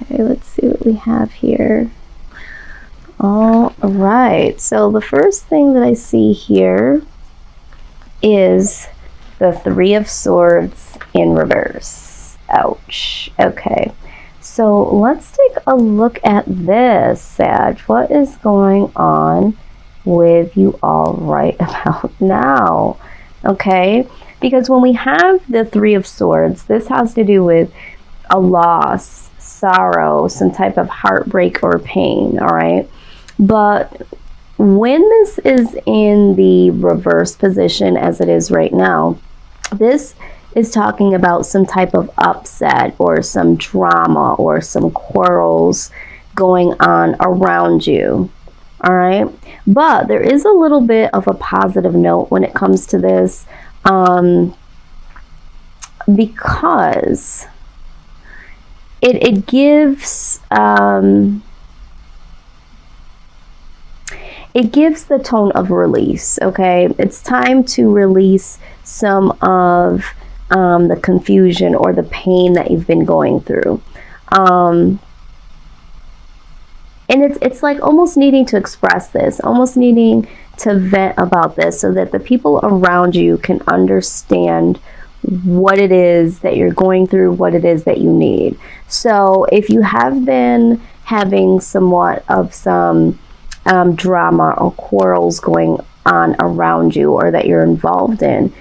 Okay, let's see what we have here. All right, so the first thing that I see here is the Three of Swords in reverse. Ouch. Okay, so let's take a look at this, Sag. What is going on with you all right about now? Okay, because when we have the Three of Swords, this has to do with a loss, sorrow, some type of heartbreak or pain, all right? But when this is in the reverse position as it is right now, this is talking about some type of upset or some drama or some quarrels going on around you, all right? But there is a little bit of a positive note when it comes to this, because it gives the tone of release. Okay, it's time to release some of the confusion or the pain that you've been going through, and it's like almost needing to express this, almost needing to vent about this, so that the people around you can understand what it is that you're going through, what it is that you need. So if you have been having somewhat of some drama or quarrels going on around you, or that you're involved in,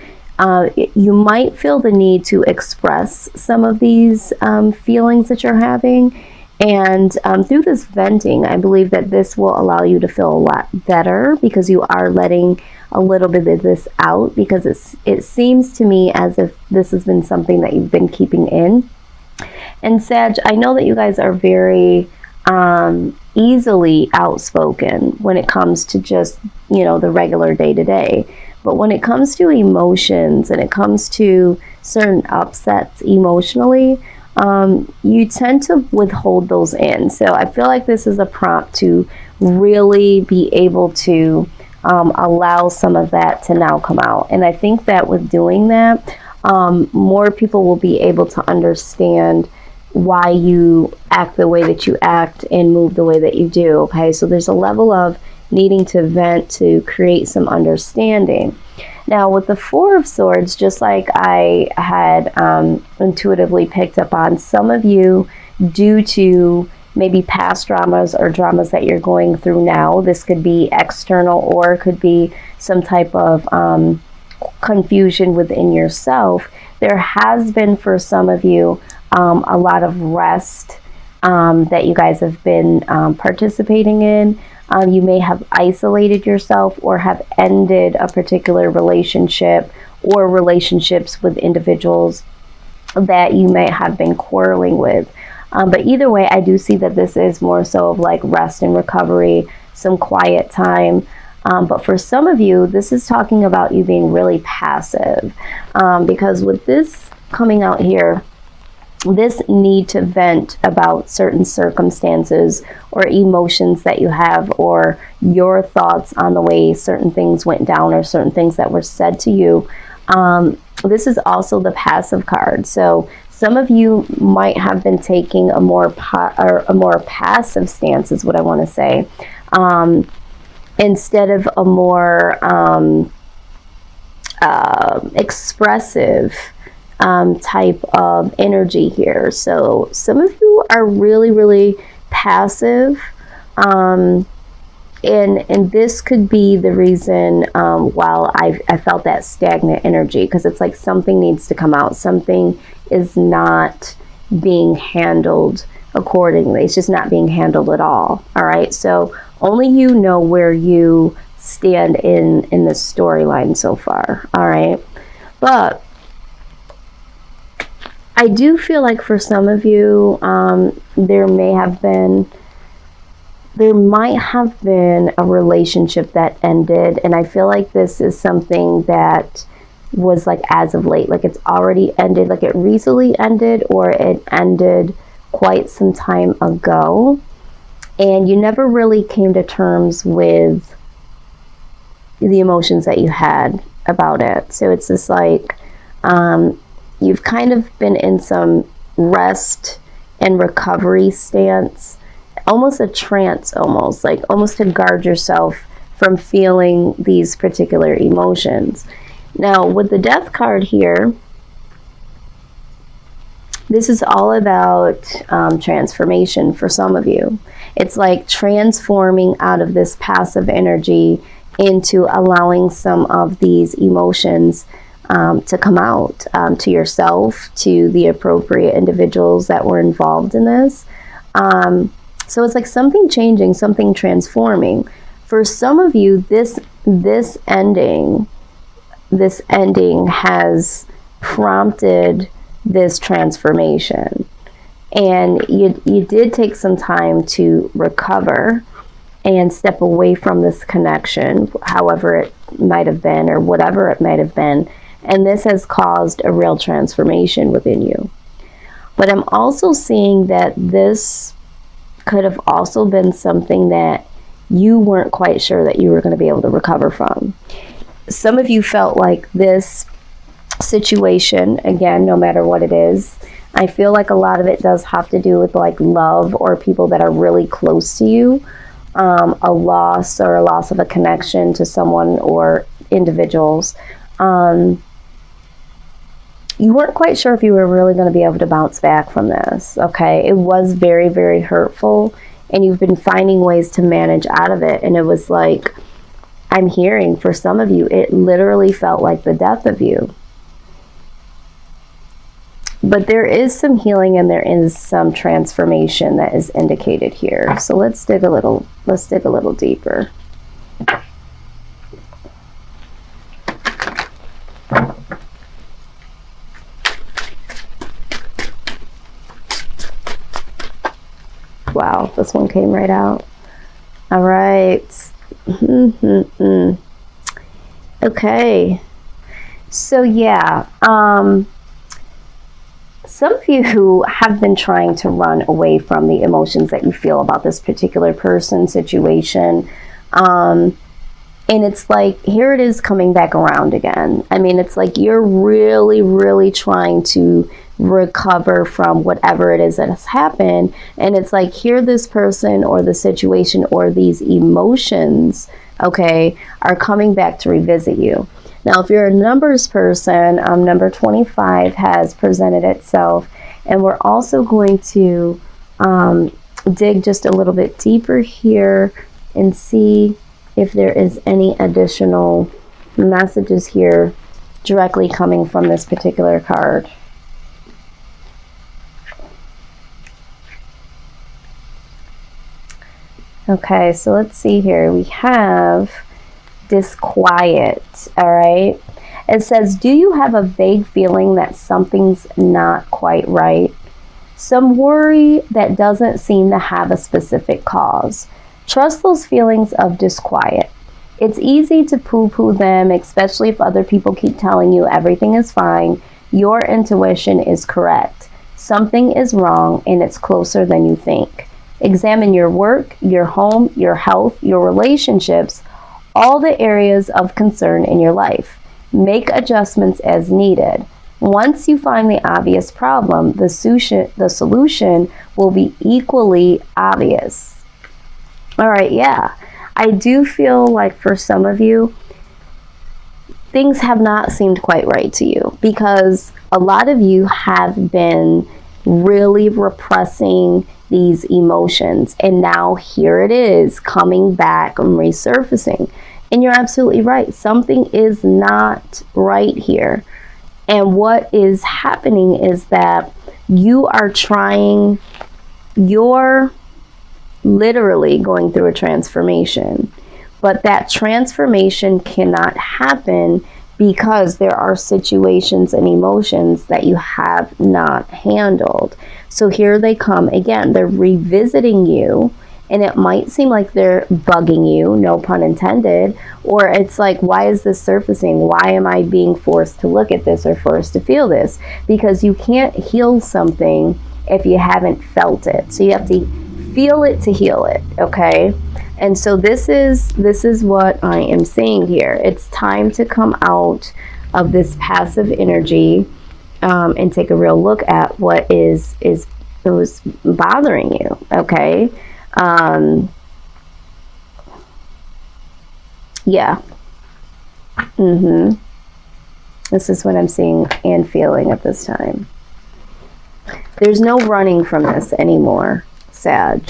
you might feel the need to express some of these feelings that you're having. And through this venting, I believe that this will allow you to feel a lot better, because you are letting a little bit of this out, because it seems to me as if this has been something that you've been keeping in. And Sag, I know that you guys are very easily outspoken when it comes to just, you know, the regular day-to-day. But when it comes to emotions and it comes to certain upsets emotionally, you tend to withhold those in. So I feel like this is a prompt to really be able to allow some of that to now come out. And I think that with doing that, more people will be able to understand why you act the way that you act and move the way that you do. Okay, so there's a level of needing to vent to create some understanding. Now with the Four of Swords, just like I had intuitively picked up on, some of you, due to maybe past dramas or dramas that you're going through now, this could be external or it could be some type of confusion within yourself. There has been, for some of you, a lot of rest that you guys have been participating in. You may have isolated yourself or have ended a particular relationship or relationships with individuals that you may have been quarreling with. But either way, I do see that this is more so of like rest and recovery, some quiet time. But for some of you, this is talking about you being really passive, because with this coming out here, this need to vent about certain circumstances or emotions that you have, or your thoughts on the way certain things went down or certain things that were said to you. This is also the passive card. So some of you might have been taking a more passive stance, is what I want to say, instead of a more expressive type of energy here. So some of you are really, really passive, and this could be the reason why I felt that stagnant energy, because it's like something needs to come out. Something is not being handled accordingly. It's just not being handled at all. All right, so only you know where you stand in this storyline so far. All right, but I do feel like for some of you, there might have been a relationship that ended, and I feel like this is something that was like as of late, like it's already ended, like it recently ended, or it ended quite some time ago, and you never really came to terms with the emotions that you had about it. So it's just like you've kind of been in some rest and recovery stance, almost a trance, almost to guard yourself from feeling these particular emotions. Now, with the Death card here, this is all about transformation for some of you. It's like transforming out of this passive energy into allowing some of these emotions to come out to yourself, to the appropriate individuals that were involved in this. So it's like something changing, something transforming. For some of you, this ending has prompted this transformation, and you did take some time to recover and step away from this connection, however it might have been or whatever it might have been, and this has caused a real transformation within you. But I'm also seeing that this could have also been something that you weren't quite sure that you were going to be able to recover from. Some of you felt like this situation, again, no matter what it is, I feel like a lot of it does have to do with like love or people that are really close to you, a loss of a connection to someone or individuals. You weren't quite sure if you were really going to be able to bounce back from this. Okay, it was very, very hurtful, and you've been finding ways to manage out of it. And it was like, I'm hearing for some of you, it literally felt like the death of you. But there is some healing and there is some transformation that is indicated here. So let's dig a little deeper. Wow, this one came right out. All right. Okay. So yeah, some of you who have been trying to run away from the emotions that you feel about this particular person, situation, and it's like, here it is coming back around again. I mean, it's like you're really, really trying to recover from whatever it is that has happened, and it's like, here this person or the situation or these emotions, okay, are coming back to revisit you. Now, if you're a numbers person, number 25 has presented itself, and we're also going to dig just a little bit deeper here and see if there is any additional messages here directly coming from this particular card. Okay, so let's see here. We have disquiet, all right? It says, do you have a vague feeling that something's not quite right? Some worry that doesn't seem to have a specific cause. Trust those feelings of disquiet. It's easy to poo-poo them, especially if other people keep telling you everything is fine. Your intuition is correct. Something is wrong, and it's closer than you think. Examine your work, your home, your health, your relationships, all the areas of concern in your life. Make adjustments as needed. Once you find the obvious problem, the solution will be equally obvious. All right, yeah. I do feel like for some of you, things have not seemed quite right to you, because a lot of you have been really repressing these emotions, and now here it is coming back and resurfacing. And you're absolutely right, something is not right here. And what is happening is that you're literally going through a transformation, but that transformation cannot happen because there are situations and emotions that you have not handled. So here they come again. They're revisiting you, and it might seem like they're bugging you, no pun intended, or it's like, why is this surfacing? Why am I being forced to look at this or forced to feel this? Because you can't heal something if you haven't felt it. So you have to feel it to heal it, okay? And so this is what I am saying here. It's time to come out of this passive energy and take a real look at what is bothering you, okay? Yeah. This is what I'm seeing and feeling at this time. There's no running from this anymore, Sag.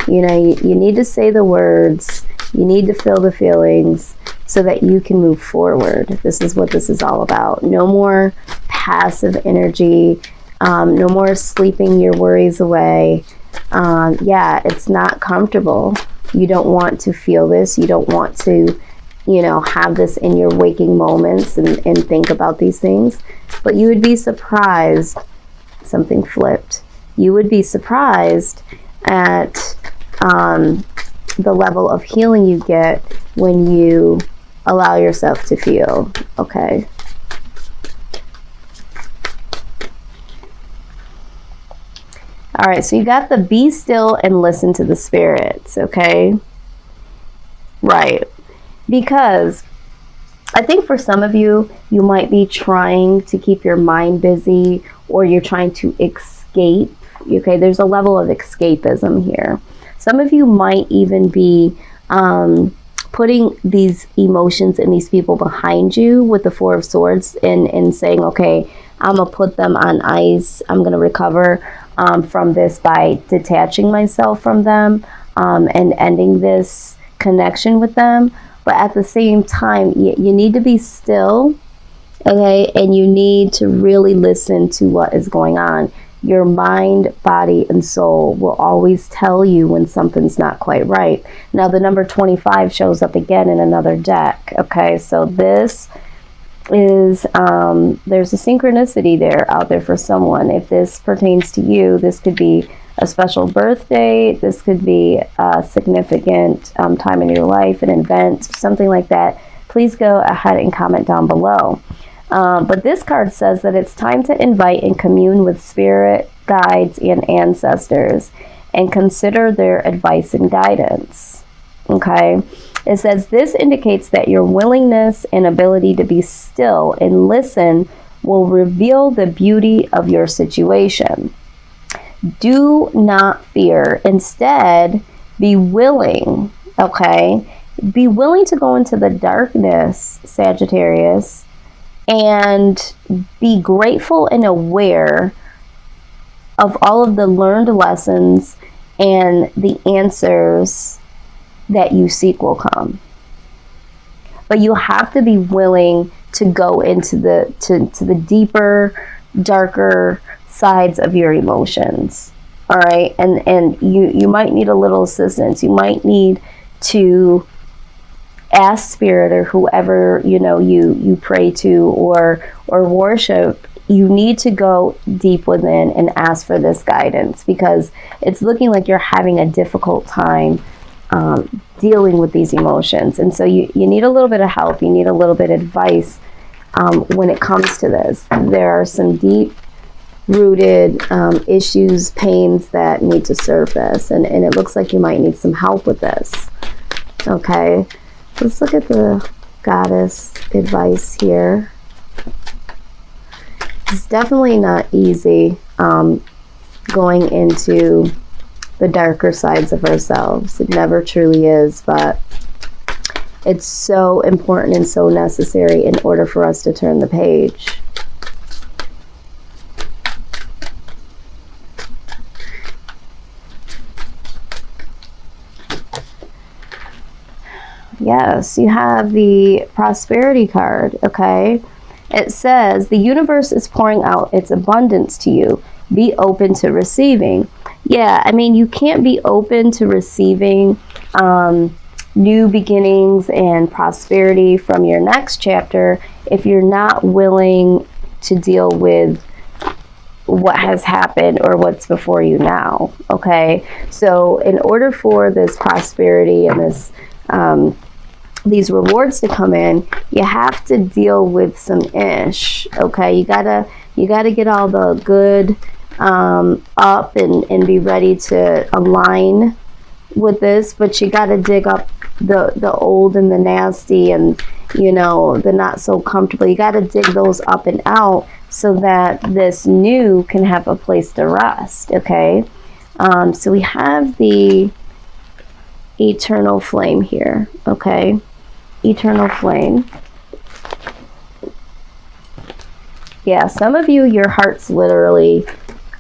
You know, you need to say the words. You need to feel the feelings so that you can move forward. This is what this is all about. No more passive energy. No more sleeping your worries away. Yeah, it's not comfortable. You don't want to feel this. You don't want to, you know, have this in your waking moments and think about these things. But you would be surprised. Something flipped. You would be surprised at the level of healing you get when you allow yourself to feel. Okay. All right, so you got the be still and listen to the spirits, okay? Right. Because I think for some of you, you might be trying to keep your mind busy, or you're trying to escape, okay? There's a level of escapism here. Some of you might even be putting these emotions and these people behind you with the Four of Swords and saying, okay, I'm going to put them on ice. I'm going to recover from this by detaching myself from them and ending this connection with them. But at the same time, you need to be still, okay? And you need to really listen to what is going on. Your mind, body, and soul will always tell you when something's not quite right. Now, the number 25 shows up again in another deck, okay? So this is, there's a synchronicity there out there for someone. If this pertains to you, this could be a special birthday. This could be a significant time in your life, an event, something like that. Please go ahead and comment down below. But this card says that it's time to invite and commune with spirit, guides, and ancestors and consider their advice and guidance. Okay? It says this indicates that your willingness and ability to be still and listen will reveal the beauty of your situation. Do not fear. Instead, be willing, okay? Be willing to go into the darkness, Sagittarius, and be grateful and aware of all of the learned lessons and the answers that you seek will come. But you have to be willing to go into the to the deeper, darker sides of your emotions. All right, and you might need a little assistance. You might need to ask spirit or whoever you pray to or worship. You need to go deep within and ask for this guidance, because it's looking like you're having a difficult time dealing with these emotions. And so you need a little bit of help. You need a little bit of advice when it comes to this. There are some deep rooted issues, pains that need to surface, and it looks like you might need some help with this. Okay, let's look at the goddess advice here. It's definitely not easy going into the darker sides of ourselves. It never truly is, but it's so important and so necessary in order for us to turn the page. Yes, you have the prosperity card, okay? It says, the universe is pouring out its abundance to you. Be open to receiving. Yeah, I mean, you can't be open to receiving new beginnings and prosperity from your next chapter if you're not willing to deal with what has happened or what's before you now, okay? So in order for this prosperity and this these rewards to come in, you have to deal with some ish, okay? You gotta get all the good up and be ready to align with this, but you gotta dig up the old and the nasty and the not so comfortable. You gotta dig those up and out so that this new can have a place to rest, okay? So we have the eternal flame here, okay? Eternal flame. Yeah, some of you, your heart's literally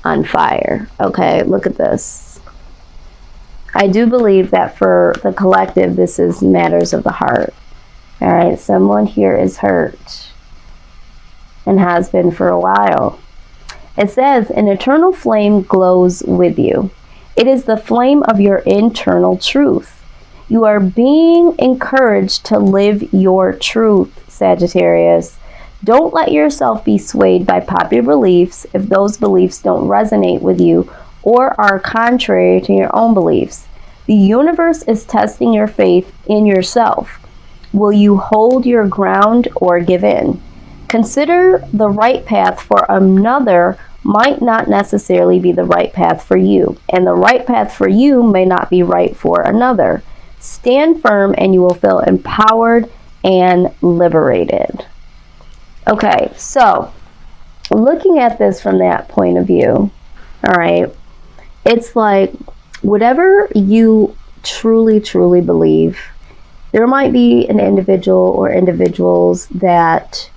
on fire, okay? Look at this. I do believe that for the collective, this is matters of the heart. All right, someone here is hurt and has been for a while. It says, an eternal flame glows with you. It is the flame of your internal truth. You are being encouraged to live your truth, Sagittarius. Don't let yourself be swayed by popular beliefs if those beliefs don't resonate with you or are contrary to your own beliefs. The universe is testing your faith in yourself. Will you hold your ground or give in? Consider the right path for another might not necessarily be the right path for you, and the right path for you may not be right for another. Stand firm and you will feel empowered and liberated. Okay, so looking at this from that point of view, all right, it's like whatever you truly, truly believe, there might be an individual or individuals that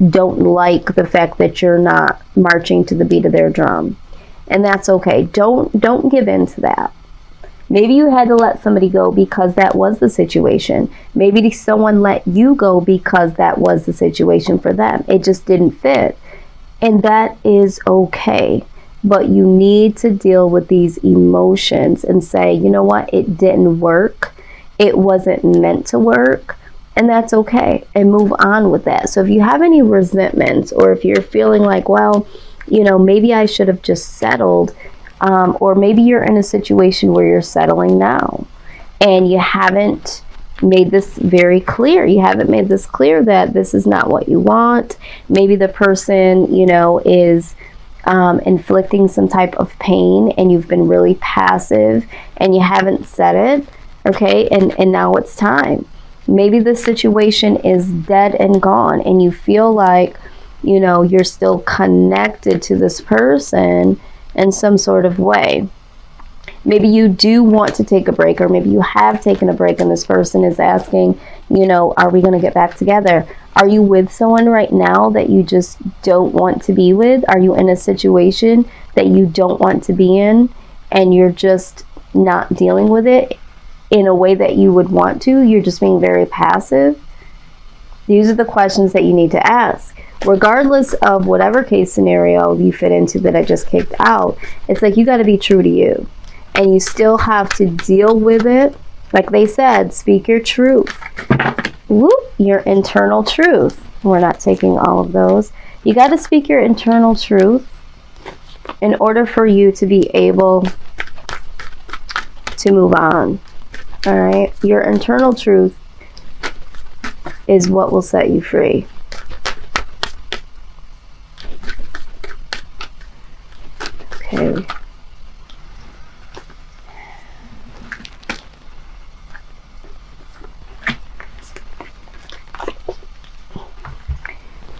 don't like the fact that you're not marching to the beat of their drum. And that's okay. Don't give in to that. Maybe you had to let somebody go because that was the situation. Maybe someone let you go because that was the situation for them. It just didn't fit. And that is okay. But you need to deal with these emotions and say, you know what? It didn't work. It wasn't meant to work. And that's okay. And move on with that. So if you have any resentments, or if you're feeling like, well, you know, maybe I should have just settled, or maybe you're in a situation where you're settling now and you haven't made this very clear. You haven't made this clear that this is not what you want. Maybe the person, you know, is inflicting some type of pain and you've been really passive and you haven't said it. Okay. And now it's time. Maybe the situation is dead and gone and you feel like, you know, you're still connected to this person in some sort of way. Maybe you do want to take a break, or maybe you have taken a break and this person is asking, you know, are we going to get back together? Are you with someone right now that you just don't want to be with? Are you in a situation that you don't want to be in and you're just not dealing with it in a way that you would want to? You're just being very passive. These are the questions that you need to ask. Regardless of whatever case scenario you fit into that I just kicked out, it's like you got to be true to you. And you still have to deal with it. Like they said, speak your truth. Whoop, your internal truth. We're not taking all of those. You got to speak your internal truth in order for you to be able to move on. All right? Your internal truth is what will set you free. Okay.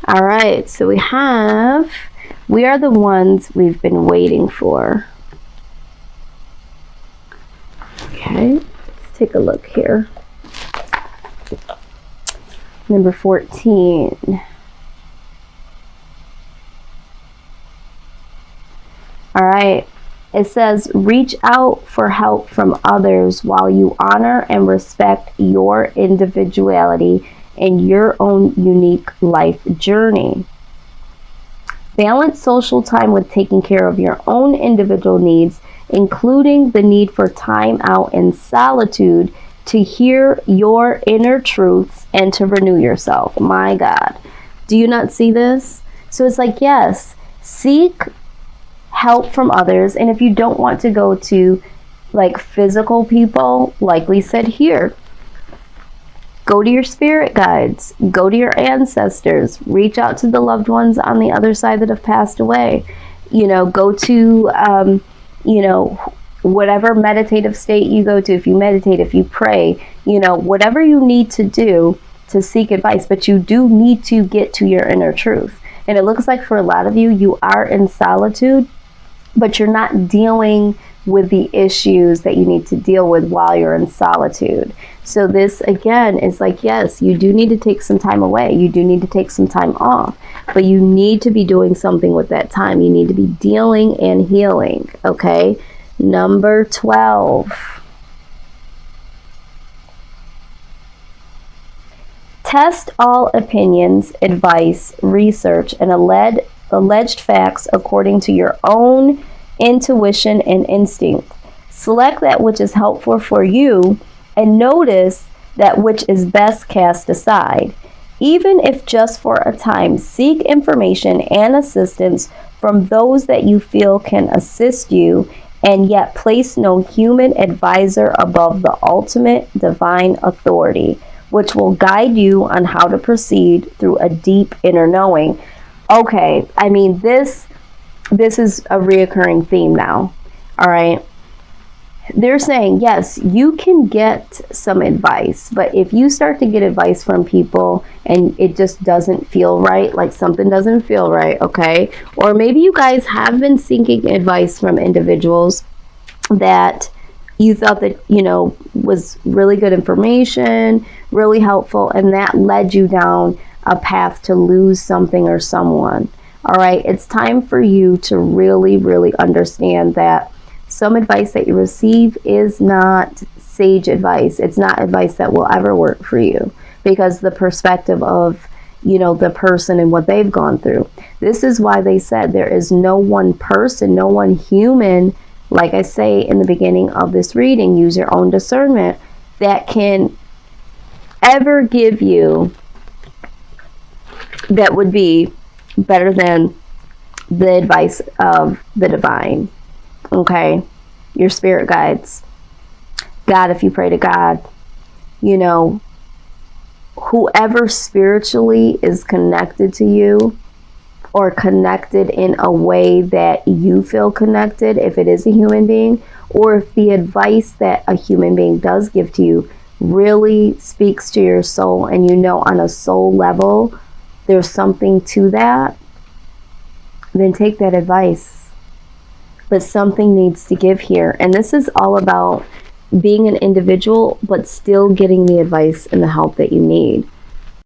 All right, so we are the ones we've been waiting for. Okay, let's take a look here. Number 14. All right, it says, reach out for help from others while you honor and respect your individuality and your own unique life journey. Balance social time with taking care of your own individual needs, including the need for time out in solitude to hear your inner truths and to renew yourself. My God. Do you not see this? So it's like, yes, seek help from others. And if you don't want to go to like physical people, like we said here, go to your spirit guides, go to your ancestors, reach out to the loved ones on the other side that have passed away. You know, go to, you know, whatever meditative state you go to. If you meditate, if you pray, you know, whatever you need to do to seek advice, but you do need to get to your inner truth. And it looks like for a lot of you, you are in solitude, but you're not dealing with the issues that you need to deal with while you're in solitude. So this again is like, yes, you do need to take some time away. You do need to take some time off, but you need to be doing something with that time. You need to be dealing and healing. Okay. Number 12. Test all opinions, advice, research, and alleged facts according to your own intuition and instinct. Select that which is helpful for you and notice that which is best cast aside. Even if just for a time, seek information and assistance from those that you feel can assist you, and yet place no human advisor above the ultimate divine authority, which will guide you on how to proceed through a deep inner knowing. Okay, I mean, this is a reoccurring theme now, all right? They're saying, yes, you can get some advice, but if you start to get advice from people and it just doesn't feel right, like something doesn't feel right, okay? Or maybe you guys have been seeking advice from individuals that you thought that, you know, was really good information, really helpful, and that led you down a path to lose something or someone. All right, it's time for you to really, really understand that some advice that you receive is not sage advice. It's not advice that will ever work for you because the perspective of, you know, the person and what they've gone through. This is why they said there is no one person, no one human, like I say in the beginning of this reading, use your own discernment, that can ever give you that would be better than the advice of the divine. Okay, your spirit guides, God, if you pray to God, you know, whoever spiritually is connected to you or connected in a way that you feel connected, if it is a human being, or if the advice that a human being does give to you really speaks to your soul and you know on a soul level there's something to that, then take that advice. But something needs to give here. And this is all about being an individual, but still getting the advice and the help that you need.